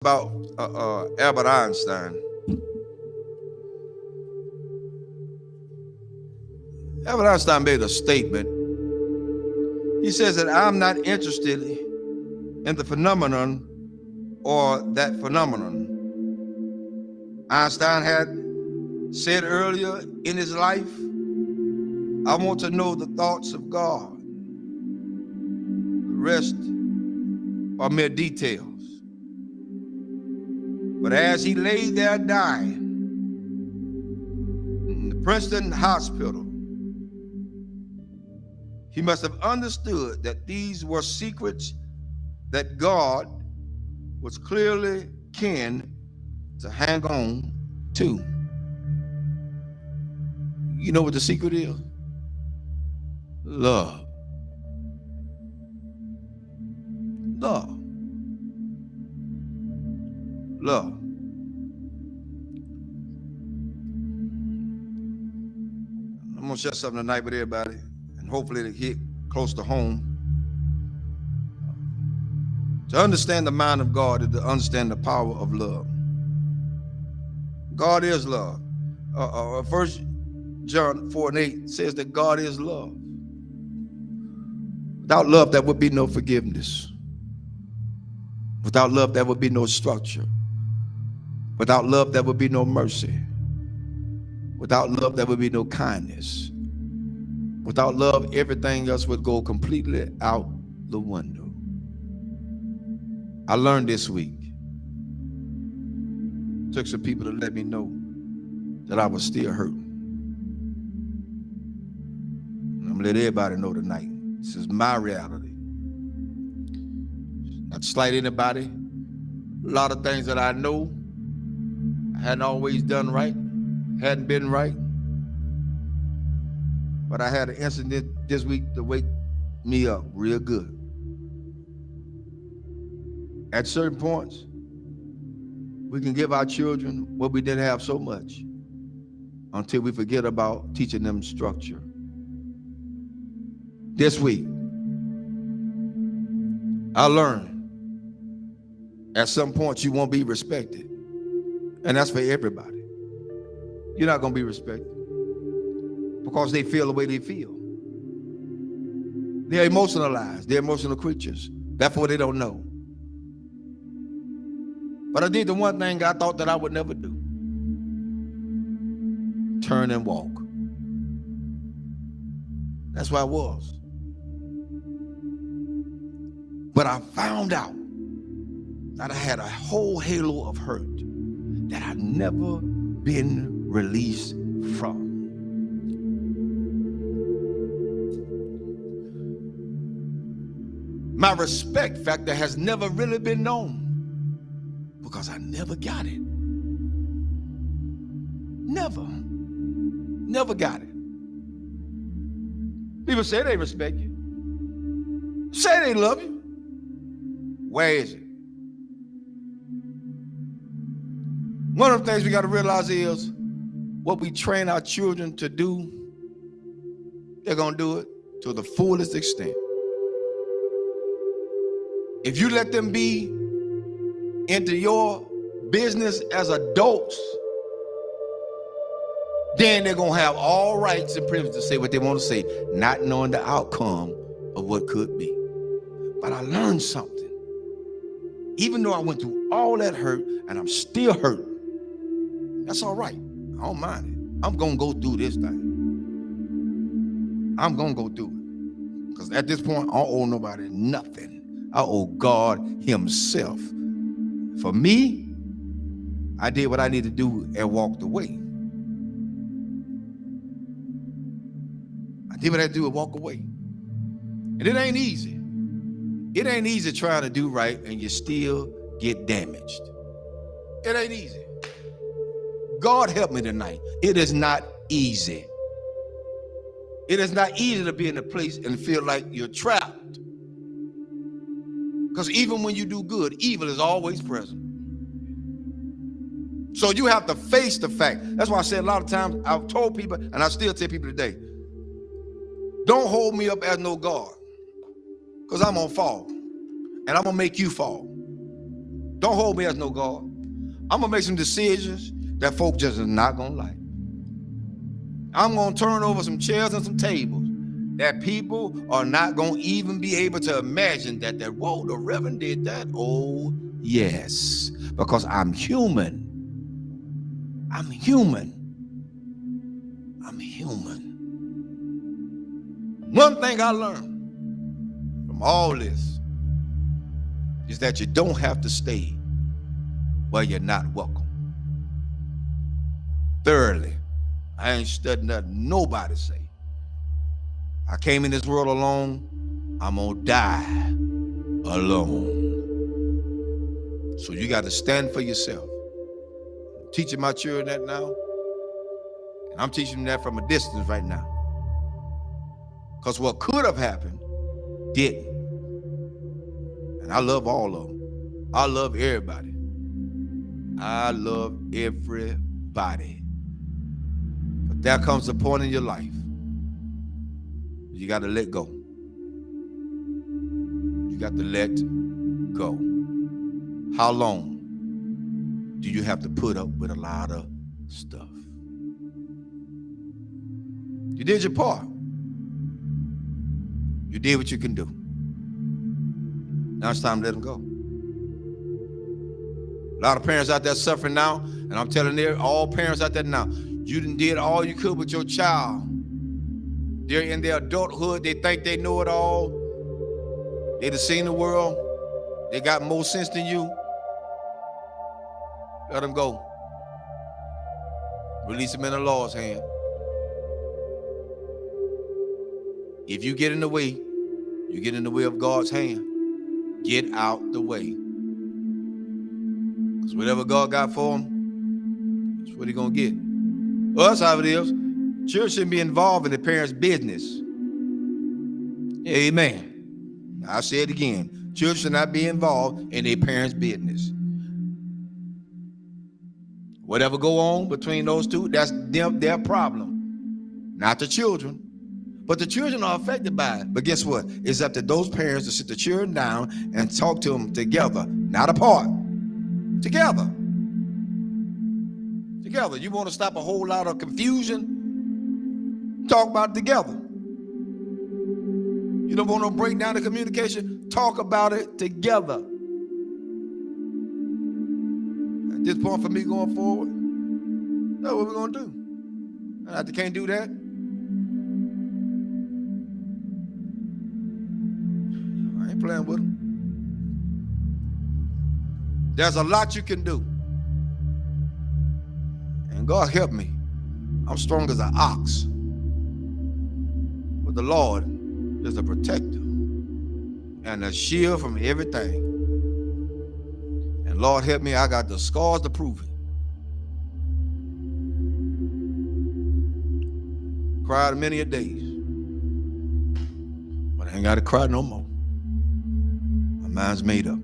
about Albert Einstein. Albert Einstein made a statement. He says that I'm not interested in the phenomenon or that phenomenon. Einstein had said earlier in his life, I want to know the thoughts of God. The rest are mere details. But as he lay there dying in the Princeton hospital, he must have understood that these were secrets that God was clearly keen to hang on to. You know what the secret is? Love. Love. Love. I'm going to share something tonight with everybody, and hopefully it'll hit close to home. To understand the mind of God is to understand the power of love. God is love. 1 John 4:8 says that God is love. Without love, there would be no forgiveness. Without love, there would be no structure. Without love, there would be no mercy. Without love, there would be no kindness. Without love, everything else would go completely out the window. I learned this week. Took some people to let me know that I was still hurting. And I'm gonna let everybody know tonight. This is my reality. Not to slight anybody. A lot of things that I know I hadn't always done right, hadn't been right. But I had an incident this week to wake me up real good. At certain points, we can give our children what we didn't have so much until we forget about teaching them structure. This week, I learned at some point you won't be respected. And that's for everybody. You're not going to be respected because they feel the way they feel. They're emotionalized. They're emotional creatures. Therefore, they don't know. But I did the one thing I thought that I would never do. Turn and walk. That's where I was. But I found out that I had a whole halo of hurt that I'd never been released from. My respect factor has never really been known because I never got it. Never got it. People say they respect you. Say they love you. Where is it? One of the things we got to realize is what we train our children to do, they're going to do it to the fullest extent. If you let them be into your business as adults, then they're going to have all rights and privileges to say what they want to say, not knowing the outcome of what could be. But I learned something. Even though I went through all that hurt and I'm still hurting, that's all right. I don't mind it. I'm going to go through this thing. I'm going to go through it. Because at this point, I don't owe nobody nothing. I owe God himself. For me, I did what I needed to do and walked away. I did what I had to do and walk away. And it ain't easy. It ain't easy trying to do right and you still get damaged. It ain't easy. God help me tonight. It is not easy. It is not easy to be in a place and feel like you're trapped. Because even when you do good, evil is always present. So you have to face the fact. That's why I said a lot of times, I've told people, and I still tell people today, don't hold me up as no God. Because I'm going to fall. And I'm going to make you fall. Don't hold me as no God. I'm going to make some decisions that folk just is not going to like. I'm going to turn over some chairs and some tables that people are not going to even be able to imagine that, whoa, the Reverend did that. Oh, yes, because I'm human. I'm human. I'm human. One thing I learned from all this is that you don't have to stay where you're not welcome. Thirdly, I ain't studying nothing nobody say. I came in this world alone. I'm gonna die alone. So you got to stand for yourself. I'm teaching my children that now, and I'm teaching them that from a distance right now. Because what could have happened didn't. And I love all of them. I love everybody. I love everybody. But there comes a point in your life you got to let go. You got to let go. How long do you have to put up with a lot of stuff? You did your part. You did what you can do. Now it's time to let them go. A lot of parents out there suffering now, and I'm telling all parents out there now, you done did all you could with your child. They're in their adulthood. They think they know it all. They done seen the world. They got more sense than you. Let them go. Release them in the Lord's hand. If you get in the way, you get in the way of God's hand. Get out the way. Because whatever God got for them, that's what he's going to get. Well, that's how it is. Children shouldn't be involved in the parents' business. Amen. I'll say it again. Children should not be involved in their parents' business. Whatever go on between those two, that's their problem. Not the children. But the children are affected by it. But guess what? It's up to those parents to sit the children down and talk to them together, not apart. Together. Together. You want to stop a whole lot of confusion? Talk about it together. You don't want to break down the communication? Talk about it together. At this point for me going forward, that's what we're going to do. And if they can't do that, I ain't playing with them. There's a lot you can do. And God help me. I'm strong as an ox. But the Lord is a protector and a shield from everything. And Lord help me, I got the scars to prove it. Cried many a days. But I ain't got to cry no more. My mind's made up.